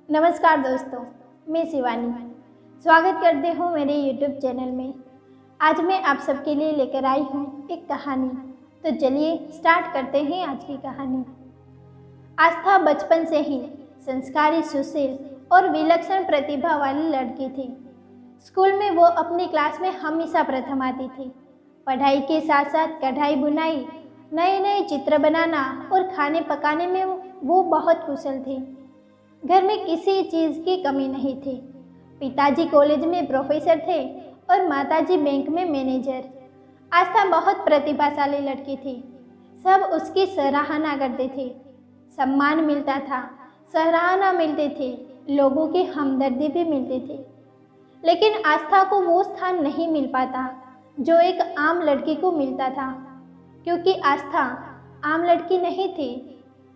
नमस्कार दोस्तों, मैं शिवानी स्वागत करती हूँ मेरे YouTube चैनल में। आज मैं आप सबके लिए लेकर आई हूँ एक कहानी। तो चलिए स्टार्ट करते हैं आज की कहानी। आस्था बचपन से ही संस्कारी, सुशील और विलक्षण प्रतिभा वाली लड़की थी। स्कूल में वो अपनी क्लास में हमेशा प्रथम आती थी। पढ़ाई के साथ साथ कढ़ाई बुनाई, नए नए चित्र बनाना और खाने पकाने में वो बहुत कुशल थी। घर में किसी चीज़ की कमी नहीं थी। पिताजी कॉलेज में प्रोफेसर थे और माताजी बैंक में मैनेजर। आस्था बहुत प्रतिभाशाली लड़की थी। सब उसकी सराहना करते थे। सम्मान मिलता था, सराहना मिलती थी, लोगों की हमदर्दी भी मिलती थी। लेकिन आस्था को वो स्थान नहीं मिल पाता जो एक आम लड़की को मिलता था, क्योंकि आस्था आम लड़की नहीं थी।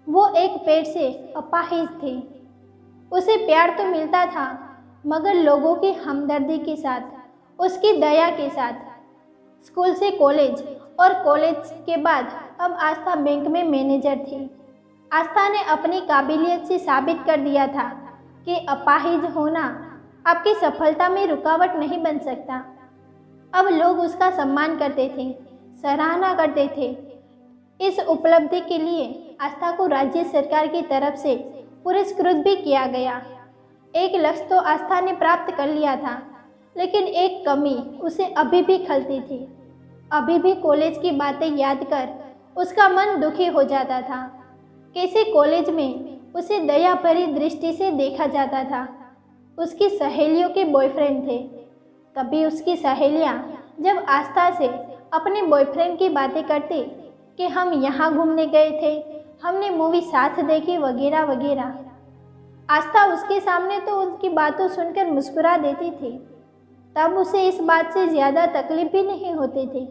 वो एक पेट से अपाहिज थी। उसे प्यार तो मिलता था, मगर लोगों की हमदर्दी के साथ, उसकी दया के साथ। स्कूल से कॉलेज और कॉलेज के बाद अब आस्था बैंक में मैनेजर थी। आस्था ने अपनी काबिलियत से साबित कर दिया था कि अपाहिज होना आपकी सफलता में रुकावट नहीं बन सकता। अब लोग उसका सम्मान करते थे, सराहना करते थे। इस उपलब्धि के लिए आस्था को राज्य सरकार की तरफ से पुरस्कृत भी किया गया। एक लक्ष्य तो आस्था ने प्राप्त कर लिया था, लेकिन एक कमी उसे अभी भी खलती थी। अभी भी कॉलेज की बातें याद कर उसका मन दुखी हो जाता था। कैसे कॉलेज में उसे दया भरी दृष्टि से देखा जाता था। उसकी सहेलियों के बॉयफ्रेंड थे। कभी उसकी सहेलियां जब आस्था से अपने बॉयफ्रेंड की बातें करती कि हम यहाँ घूमने गए थे, हमने मूवी साथ देखी, वगैरह वगैरह, आस्था उसके सामने तो उनकी बातों सुनकर मुस्कुरा देती थी। तब उसे इस बात से ज़्यादा तकलीफ भी नहीं होती थी,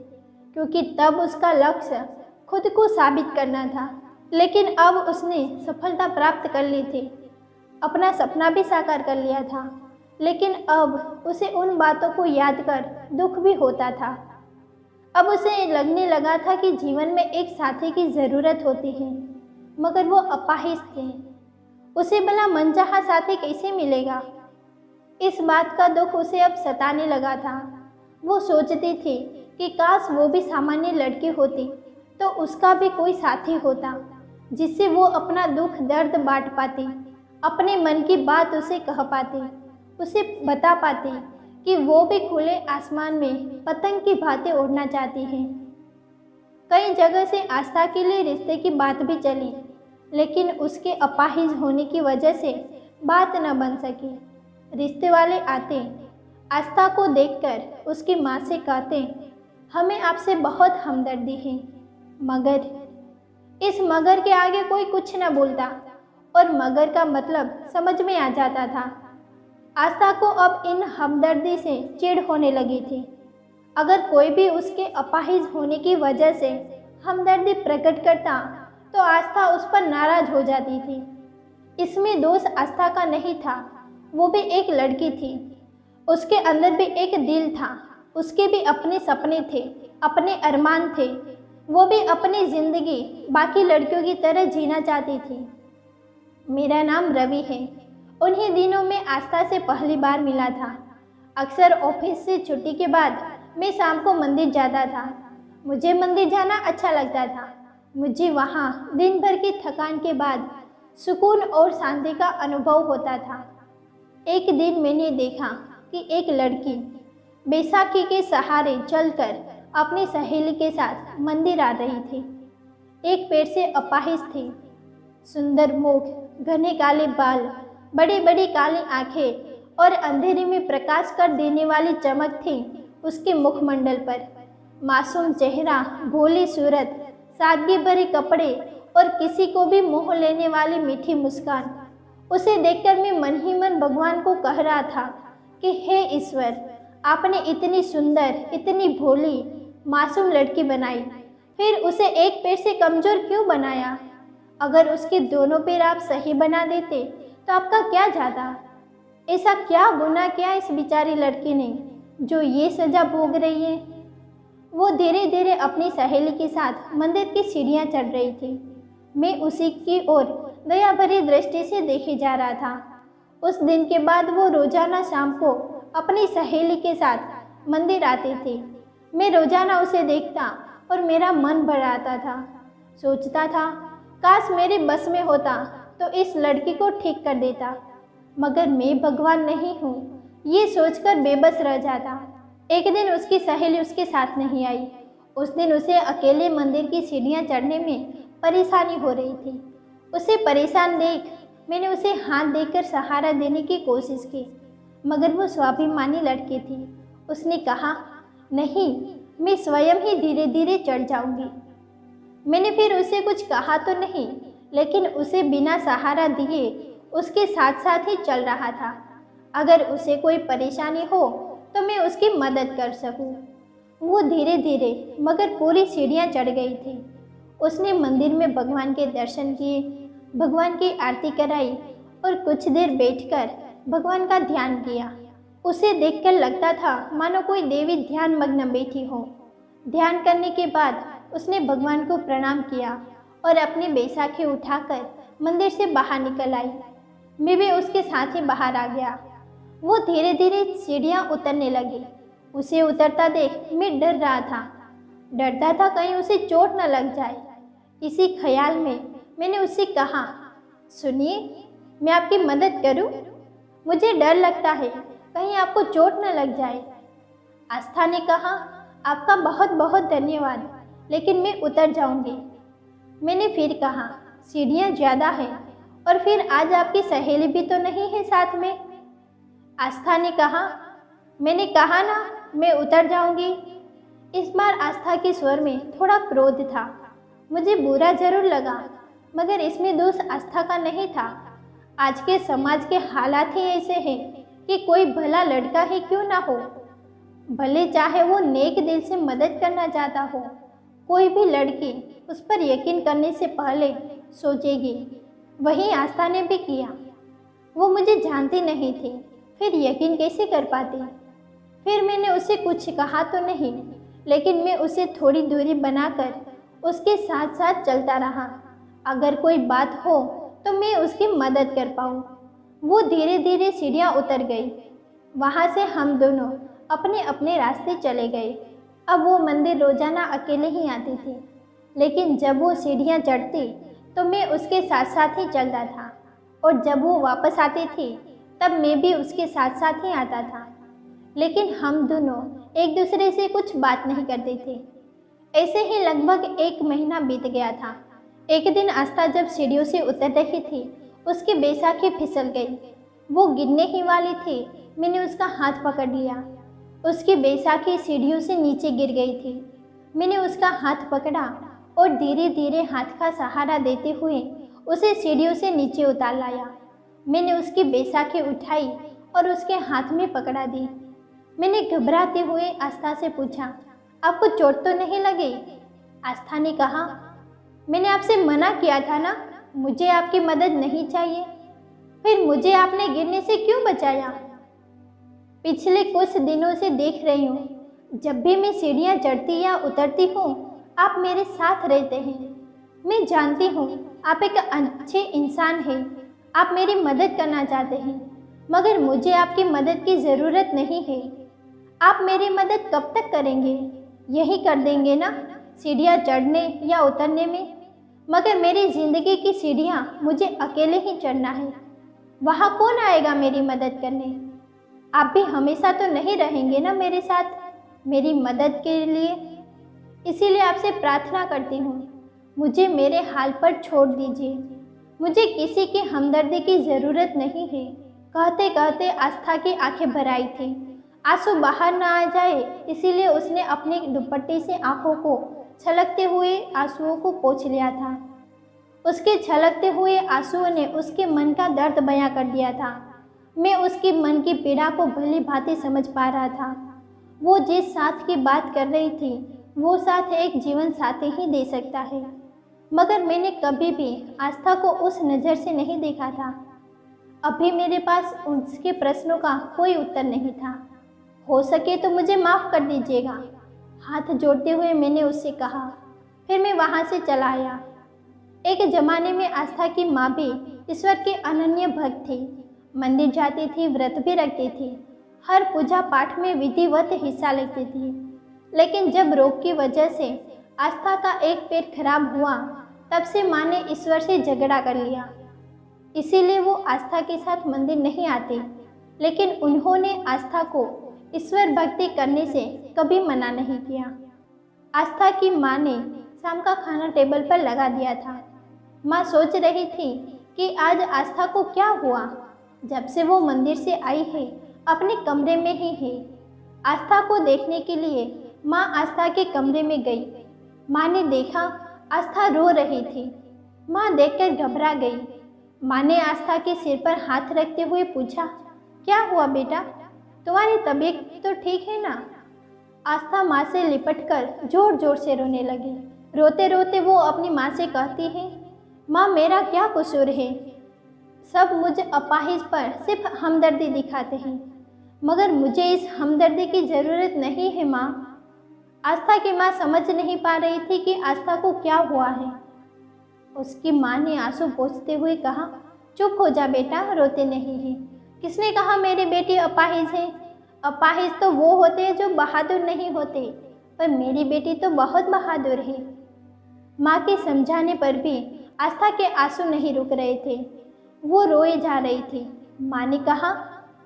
क्योंकि तब उसका लक्ष्य खुद को साबित करना था। लेकिन अब उसने सफलता प्राप्त कर ली थी, अपना सपना भी साकार कर लिया था। लेकिन अब उसे उन बातों को याद कर दुख भी होता था। अब उसे लगने लगा था कि जीवन में एक साथी की ज़रूरत होती है, मगर वो अपाहिज थे। उसे भला मनचाहा साथी कैसे मिलेगा? इस बात का दुख उसे अब सताने लगा था। वो सोचती थी कि काश वो भी सामान्य लड़की होती तो उसका भी कोई साथी होता, जिससे वो अपना दुख दर्द बांट पाती, अपने मन की बात उसे कह पाती, उसे बता पाती कि वो भी खुले आसमान में पतंग की भांति उड़ना चाहती है। कई जगह से आस्था के लिए रिश्ते की बात भी चली, लेकिन उसके अपाहिज होने की वजह से बात न बन सकी। रिश्ते वाले आते, आस्था को देखकर उसकी माँ से कहते, हमें आपसे बहुत हमदर्दी है। मगर इस मगर के आगे कोई कुछ न बोलता और मगर का मतलब समझ में आ जाता था। आस्था को अब इन हमदर्दी से चिढ़ होने लगी थी। अगर कोई भी उसके अपाहिज होने की वजह से हमदर्दी प्रकट करता तो आस्था उस पर नाराज हो जाती थी। इसमें दोष आस्था का नहीं था। वो भी एक लड़की थी, उसके अंदर भी एक दिल था, उसके भी अपने सपने थे, अपने अरमान थे। वो भी अपनी ज़िंदगी बाकी लड़कियों की तरह जीना चाहती थी। मेरा नाम रवि है। उन्हीं दिनों में आस्था से पहली बार मिला था। अक्सर ऑफिस से छुट्टी के बाद मैं शाम को मंदिर जाता था। मुझे मंदिर जाना अच्छा लगता था। मुझे वहाँ दिन भर की थकान के बाद सुकून और शांति का अनुभव होता था। एक दिन मैंने देखा कि एक लड़की बैसाखी के सहारे चलकर अपनी सहेली के साथ मंदिर आ रही थी। एक पैर से अपाहिज थी। सुंदर मुख, घने काले बाल, बड़ी बड़ी काली आंखें और अंधेरे में प्रकाश कर देने वाली चमक थी उसके मुखमंडल पर। मासूम चेहरा, भोली सूरत, सादगी भरे कपड़े और किसी को भी मोह लेने वाली मीठी मुस्कान। उसे देखकर मैं मन ही मन भगवान को कह रहा था कि हे ईश्वर, आपने इतनी सुंदर, इतनी भोली, मासूम लड़की बनाई, फिर उसे एक पैर से कमज़ोर क्यों बनाया? अगर उसके दोनों पैर आप सही बना देते तो आपका क्या जाता? ऐसा क्या गुनाह किया इस बेचारी लड़की ने जो ये सज़ा भोग रही है? वो धीरे धीरे अपनी सहेली के साथ मंदिर की सीढ़ियाँ चढ़ रही थी। मैं उसी की ओर दया भरी दृष्टि से देखे जा रहा था। उस दिन के बाद वो रोजाना शाम को अपनी सहेली के साथ मंदिर आती थी। मैं रोजाना उसे देखता और मेरा मन भर आता था। सोचता था काश मेरे बस में होता तो इस लड़की को ठीक कर देता, मगर मैं भगवान नहीं हूँ, ये सोचकर बेबस रह जाता। एक दिन उसकी सहेली उसके साथ नहीं आई। उस दिन उसे अकेले मंदिर की सीढ़ियाँ चढ़ने में परेशानी हो रही थी। उसे परेशान देख मैंने उसे हाथ देकर सहारा देने की कोशिश की, मगर वो स्वाभिमानी लड़की थी। उसने कहा, नहीं, मैं स्वयं ही धीरे धीरे चढ़ जाऊंगी। मैंने फिर उसे कुछ कहा तो नहीं, लेकिन उसे बिना सहारा दिए उसके साथ साथ ही चल रहा था। अगर उसे कोई परेशानी हो तो मैं उसकी मदद कर सकूं। वो धीरे धीरे मगर पूरी सीढ़ियाँ चढ़ गई थी। उसने मंदिर में भगवान के दर्शन किए, भगवान की आरती कराई और कुछ देर बैठकर भगवान का ध्यान किया। उसे देखकर लगता था मानो कोई देवी ध्यान मग्न बैठी हो। ध्यान करने के बाद उसने भगवान को प्रणाम किया और अपनी बैसाखी उठाकर मंदिर से बाहर निकल आई। मैं भी उसके साथ ही बाहर आ गया। वो धीरे धीरे सीढ़ियाँ उतरने लगी। उसे उतरता देख मैं डर रहा था। डरता था कहीं उसे चोट न लग जाए। इसी ख्याल में मैंने उससे कहा, सुनिए, मैं आपकी मदद करूं? मुझे डर लगता है कहीं आपको चोट न लग जाए। आस्था ने कहा, आपका बहुत बहुत धन्यवाद, लेकिन मैं उतर जाऊंगी। मैंने फिर कहा, सीढ़ियाँ ज़्यादा हैं और फिर आज आपकी सहेली भी तो नहीं है साथ में। आस्था ने कहा, मैंने कहा ना मैं उतर जाऊंगी। इस बार आस्था के स्वर में थोड़ा क्रोध था। मुझे बुरा जरूर लगा, मगर इसमें दोष आस्था का नहीं था। आज के समाज के हालात ही ऐसे हैं कि कोई भला लड़का ही क्यों ना हो, भले चाहे वो नेक दिल से मदद करना चाहता हो, कोई भी लड़की उस पर यकीन करने से पहले सोचेगी। वही आस्था ने भी किया। वो मुझे जानती नहीं थी, फिर यकीन कैसे कर पाती? फिर मैंने उसे कुछ कहा तो नहीं, लेकिन मैं उसे थोड़ी दूरी बनाकर उसके साथ साथ चलता रहा। अगर कोई बात हो तो मैं उसकी मदद कर पाऊँ। वो धीरे धीरे सीढ़ियाँ उतर गई। वहाँ से हम दोनों अपने अपने रास्ते चले गए। अब वो मंदिर रोजाना अकेले ही आती थी, लेकिन जब वो सीढ़ियाँ चढ़ती तो मैं उसके साथ साथ ही चलता था, और जब वो वापस आती थी तब मैं भी उसके साथ साथ ही आता था। लेकिन हम दोनों एक दूसरे से कुछ बात नहीं करते थे। ऐसे ही लगभग 1 महीना बीत गया था। एक दिन आस्था जब सीढ़ियों से उतर रही थी, उसकी बैसाखी फिसल गई। वो गिरने ही वाली थी। मैंने उसका हाथ पकड़ लिया। उसकी बैसाखी सीढ़ियों से नीचे गिर गई थी। मैंने उसका हाथ पकड़ा और धीरे धीरे हाथ का सहारा देते हुए उसे सीढ़ियों से नीचे उतार लाया। मैंने उसकी बैसाखी उठाई और उसके हाथ में पकड़ा दी। मैंने घबराते हुए आस्था से पूछा, आपको चोट तो नहीं लगी? आस्था ने कहा, मैंने आपसे मना किया था ना, मुझे आपकी मदद नहीं चाहिए। फिर मुझे आपने गिरने से क्यों बचाया? पिछले कुछ दिनों से देख रही हूँ, जब भी मैं सीढ़ियाँ चढ़ती या उतरती हूँ आप मेरे साथ रहते हैं। मैं जानती हूँ आप एक अच्छे इंसान हैं, आप मेरी मदद करना चाहते हैं, मगर मुझे आपकी मदद की ज़रूरत नहीं है। आप मेरी मदद कब तक करेंगे? यही कर देंगे ना, सीढ़ियाँ चढ़ने या उतरने में? मगर मेरी ज़िंदगी की सीढ़ियाँ मुझे अकेले ही चढ़ना है। वहाँ कौन आएगा मेरी मदद करने? आप भी हमेशा तो नहीं रहेंगे ना मेरे साथ मेरी मदद के लिए। इसीलिए आपसे प्रार्थना करती हूँ, मुझे मेरे हाल पर छोड़ दीजिए। मुझे किसी की हमदर्दी की ज़रूरत नहीं है। कहते कहते आस्था की आंखें भर आई थी। आंसू बाहर ना आ जाए इसीलिए उसने अपने दुपट्टे से आंखों को छलकते हुए आंसुओं को पोंछ लिया था। उसके छलकते हुए आंसुओं ने उसके मन का दर्द बयां कर दिया था। मैं उसकी मन की पीड़ा को भली भांति समझ पा रहा था। वो जिस साथ की बात कर रही थी वो साथ एक जीवन साथी ही दे सकता है, मगर मैंने कभी भी आस्था को उस नज़र से नहीं देखा था। अभी मेरे पास उसके प्रश्नों का कोई उत्तर नहीं था। हो सके तो मुझे माफ़ कर दीजिएगा, हाथ जोड़ते हुए मैंने उससे कहा। फिर मैं वहाँ से चला आया। एक ज़माने में आस्था की माँ भी ईश्वर की अनन्य भक्त थी। मंदिर जाती थी, व्रत भी रखती थी, हर पूजा पाठ में विधिवत हिस्सा लेती थी। लेकिन जब रोग की वजह से आस्था का एक पैर खराब हुआ, तब से माँ ने ईश्वर से झगड़ा कर लिया। इसीलिए वो आस्था के साथ मंदिर नहीं आती, लेकिन उन्होंने आस्था को ईश्वर भक्ति करने से कभी मना नहीं किया। आस्था की माँ ने शाम का खाना टेबल पर लगा दिया था। माँ सोच रही थी कि आज आस्था को क्या हुआ। जब से वो मंदिर से आई है, अपने कमरे में ही है। आस्था को देखने के लिए माँ आस्था के कमरे में गई। माँ ने देखा आस्था रो रही थी। माँ देखकर घबरा गई। माँ ने आस्था के सिर पर हाथ रखते हुए पूछा, क्या हुआ बेटा, तुम्हारी तबीयत तो ठीक है ना? आस्था माँ से लिपटकर जोर जोर से रोने लगी। रोते रोते वो अपनी माँ से कहती है, माँ मेरा क्या कसूर है? सब मुझे अपाहिज पर सिर्फ हमदर्दी दिखाते हैं, मगर मुझे इस हमदर्दी की ज़रूरत नहीं है माँ। आस्था की माँ समझ नहीं पा रही थी कि आस्था को क्या हुआ है। उसकी माँ ने आंसू पोंछते हुए कहा, चुप हो जा बेटा, रोते नहीं है। किसने कहा मेरी बेटी अपाहिज है? अपाहिज तो वो होते हैं जो बहादुर नहीं होते, पर मेरी बेटी तो बहुत बहादुर है। माँ के समझाने पर भी आस्था के आंसू नहीं रुक रहे थे। वो रोए जा रही थी। माँ ने कहा,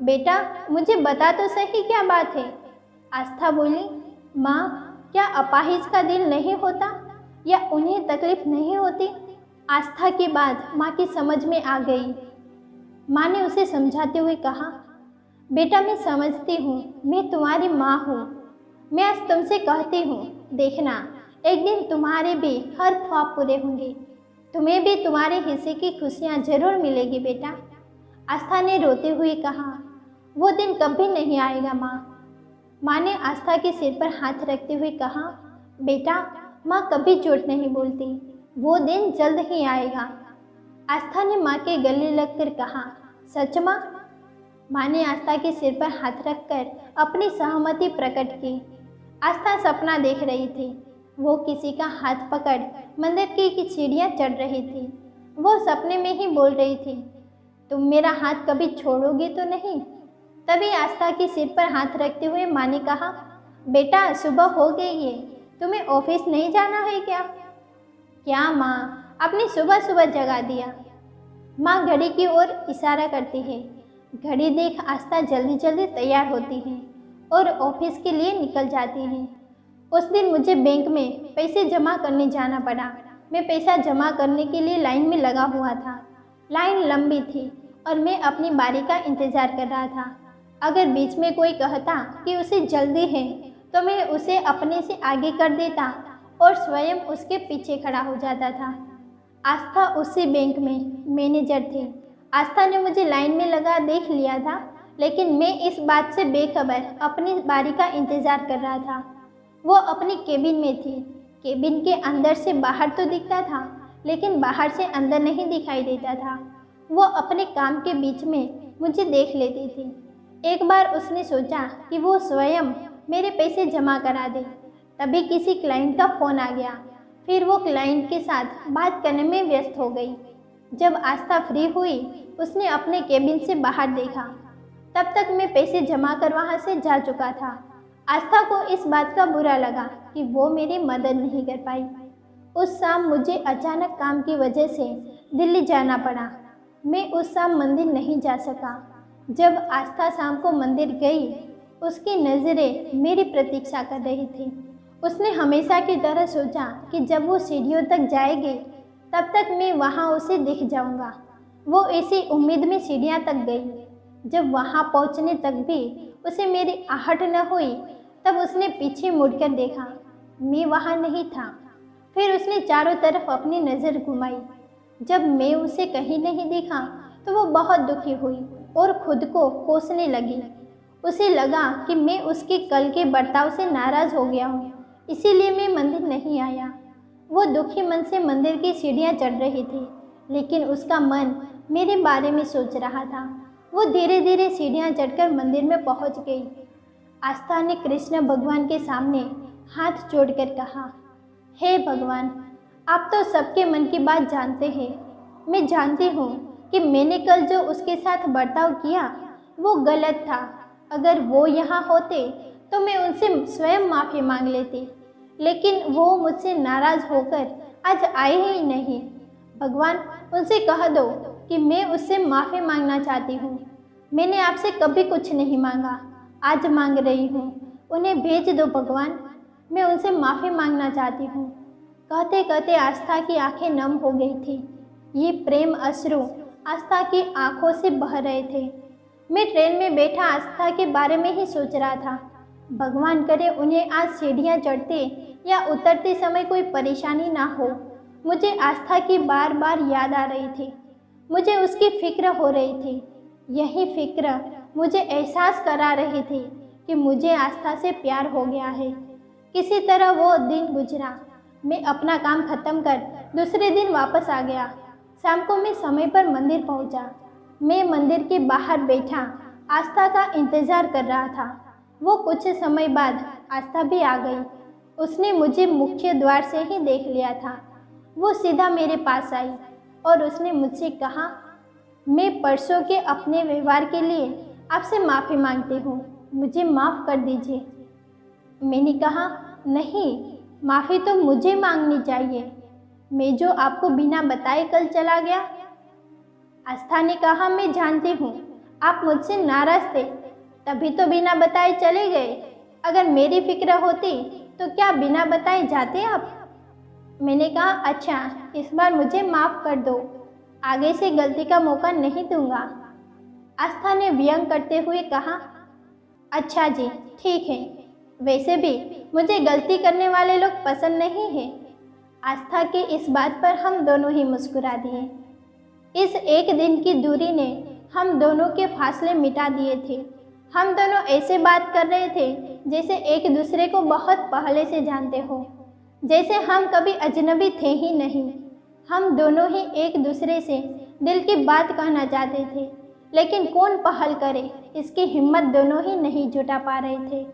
बेटा मुझे बता तो सही क्या बात है? आस्था बोली, माँ क्या अपाहिज का दिल नहीं होता या उन्हें तकलीफ नहीं होती? आस्था की बात माँ की समझ में आ गई। माँ ने उसे समझाते हुए कहा, बेटा मैं समझती हूँ, मैं तुम्हारी माँ हूँ। मैं आज तुमसे कहती हूँ, देखना एक दिन तुम्हारे भी हर ख्वाब पूरे होंगे। तुम्हें भी तुम्हारे हिस्से की खुशियाँ जरूर मिलेगी बेटा। आस्था ने रोते हुए कहा, वो दिन कभी नहीं आएगा माँ। माँ ने आस्था के सिर पर हाथ रखते हुए कहा, बेटा माँ कभी झूठ नहीं बोलती, वो दिन जल्द ही आएगा। आस्था ने माँ के गले लगकर कहा, सच माँ? माँ ने आस्था के सिर पर हाथ रखकर अपनी सहमति प्रकट की। आस्था सपना देख रही थी। वो किसी का हाथ पकड़ मंदिर की सीढ़ियाँ चढ़ रही थी। वो सपने में ही बोल रही थी, तुम मेरा हाथ कभी छोड़ोगे तो नहीं? तभी आस्था के सिर पर हाथ रखते हुए माँ ने कहा, बेटा सुबह हो गई है, तुम्हें ऑफिस नहीं जाना है क्या? क्या माँ, आपने सुबह सुबह जगा दिया। माँ घड़ी की ओर इशारा करती है। घड़ी देख आस्था जल्दी जल्दी तैयार होती है और ऑफिस के लिए निकल जाती है। उस दिन मुझे बैंक में पैसे जमा करने जाना पड़ा। मैं पैसा जमा करने के लिए लाइन में लगा हुआ था। लाइन लंबी थी और मैं अपनी बारी का इंतज़ार कर रहा था। अगर बीच में कोई कहता कि उसे जल्दी है, तो मैं उसे अपने से आगे कर देता और स्वयं उसके पीछे खड़ा हो जाता था। आस्था उसी बैंक में मैनेजर थी। आस्था ने मुझे लाइन में लगा देख लिया था, लेकिन मैं इस बात से बेखबर अपनी बारी का इंतज़ार कर रहा था। वो अपनी केबिन में थी। केबिन के अंदर से बाहर तो दिखता था, लेकिन बाहर से अंदर नहीं दिखाई देता था। वो अपने काम के बीच में मुझे देख लेती थी। एक बार उसने सोचा कि वो स्वयं मेरे पैसे जमा करा दे। तभी किसी क्लाइंट का फ़ोन आ गया। फिर वो क्लाइंट के साथ बात करने में व्यस्त हो गई। जब आस्था फ्री हुई, उसने अपने केबिन से बाहर देखा। तब तक मैं पैसे जमा कर वहाँ से जा चुका था। आस्था को इस बात का बुरा लगा कि वो मेरी मदद नहीं कर पाई। उस शाम मुझे अचानक काम की वजह से दिल्ली जाना पड़ा। मैं उस शाम मंदिर नहीं जा सका। जब आस्था शाम को मंदिर गई, उसकी नज़रें मेरी प्रतीक्षा कर रही थी। उसने हमेशा की तरह सोचा कि जब वो सीढ़ियों तक जाएगी, तब तक मैं वहाँ उसे दिख जाऊँगा। वो इसी उम्मीद में सीढ़ियाँ तक गई। जब वहाँ पहुँचने तक भी उसे मेरी आहट न हुई, तब उसने पीछे मुड़कर देखा। मैं वहाँ नहीं था। फिर उसने चारों तरफ अपनी नज़र घुमाई। जब मैं उसे कहीं नहीं दिखा, तो वो बहुत दुखी हुई और खुद को कोसने लगी। उसे लगा कि मैं उसके कल के बर्ताव से नाराज़ हो गया हूँ, इसीलिए मैं मंदिर नहीं आया। वो दुखी मन से मंदिर की सीढ़ियाँ चढ़ रही थी, लेकिन उसका मन मेरे बारे में सोच रहा था। वो धीरे धीरे सीढ़ियाँ चढ़कर मंदिर में पहुँच गई। आस्था ने कृष्ण भगवान के सामने हाथ जोड़कर कहा, हे भगवान, आप तो सबके मन की बात जानते हैं। मैं जानती हूँ कि मैंने कल जो उसके साथ बर्ताव किया वो गलत था। अगर वो यहाँ होते तो मैं उनसे स्वयं माफ़ी मांग लेती, लेकिन वो मुझसे नाराज़ होकर आज आए ही नहीं। भगवान, उनसे कह दो कि मैं उससे माफ़ी मांगना चाहती हूँ। मैंने आपसे कभी कुछ नहीं मांगा, आज मांग रही हूँ। उन्हें भेज दो भगवान, मैं उनसे माफ़ी मांगना चाहती हूँ। कहते कहते आस्था की आंखें नम हो गई थी। ये प्रेम अश्रु आस्था की आंखों से बह रहे थे। मैं ट्रेन में बैठा आस्था के बारे में ही सोच रहा था। भगवान करे उन्हें आज सीढ़ियाँ चढ़ते या उतरते समय कोई परेशानी ना हो। मुझे आस्था की बार बार याद आ रही थी। मुझे उसकी फिक्र हो रही थी। यही फिक्र मुझे एहसास करा रही थी कि मुझे आस्था से प्यार हो गया है। किसी तरह वो दिन गुजरा। मैं अपना काम खत्म कर दूसरे दिन वापस आ गया। शाम को मैं समय पर मंदिर पहुंचा। मैं मंदिर के बाहर बैठा आस्था का इंतज़ार कर रहा था। वो कुछ समय बाद आस्था भी आ गई। उसने मुझे मुख्य द्वार से ही देख लिया था। वो सीधा मेरे पास आई और उसने मुझसे कहा, मैं परसों के अपने व्यवहार के लिए आपसे माफ़ी मांगती हूँ, मुझे माफ़ कर दीजिए। मैंने कहा, नहीं, माफ़ी तो मुझे मांगनी चाहिए। मैं जो आपको बिना बताए कल चला गया। आस्था ने कहा, मैं जानती हूँ आप मुझसे नाराज़ थे, तभी तो बिना बताए चले गए। अगर मेरी फिक्र होती तो क्या बिना बताए जाते आप? मैंने कहा, अच्छा, इस बार मुझे माफ़ कर दो, आगे से गलती का मौका नहीं दूंगा। आस्था ने व्यंग करते हुए कहा, अच्छा जी, ठीक है, वैसे भी मुझे गलती करने वाले लोग पसंद नहीं हैं। आस्था के इस बात पर हम दोनों ही मुस्कुरा दिए। इस एक दिन की दूरी ने हम दोनों के फासले मिटा दिए थे। हम दोनों ऐसे बात कर रहे थे जैसे एक दूसरे को बहुत पहले से जानते हो, जैसे हम कभी अजनबी थे ही नहीं। हम दोनों ही एक दूसरे से दिल की बात कहना चाहते थे, लेकिन कौन पहल करे इसकी हिम्मत दोनों ही नहीं जुटा पा रहे थे।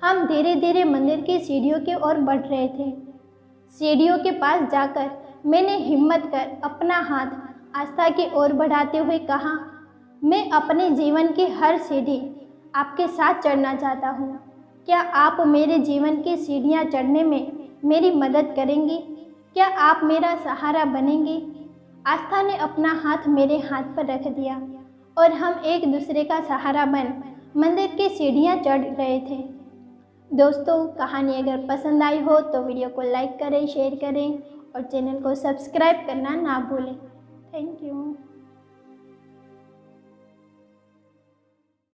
हम धीरे धीरे मंदिर की सीढ़ियों की ओर बढ़ रहे थे। सीढ़ियों के पास जाकर मैंने हिम्मत कर अपना हाथ आस्था की ओर बढ़ाते हुए कहा, मैं अपने जीवन की हर सीढ़ी आपके साथ चढ़ना चाहता हूँ। क्या आप मेरे जीवन की सीढ़ियाँ चढ़ने में मेरी मदद करेंगी? क्या आप मेरा सहारा बनेंगी? आस्था ने अपना हाथ मेरे हाथ पर रख दिया और हम एक दूसरे का सहारा बन मंदिर की सीढ़ियाँ चढ़ रहे थे। दोस्तों, कहानी अगर पसंद आई हो तो वीडियो को लाइक करें, शेयर करें और चैनल को सब्सक्राइब करना ना भूलें। Thank you.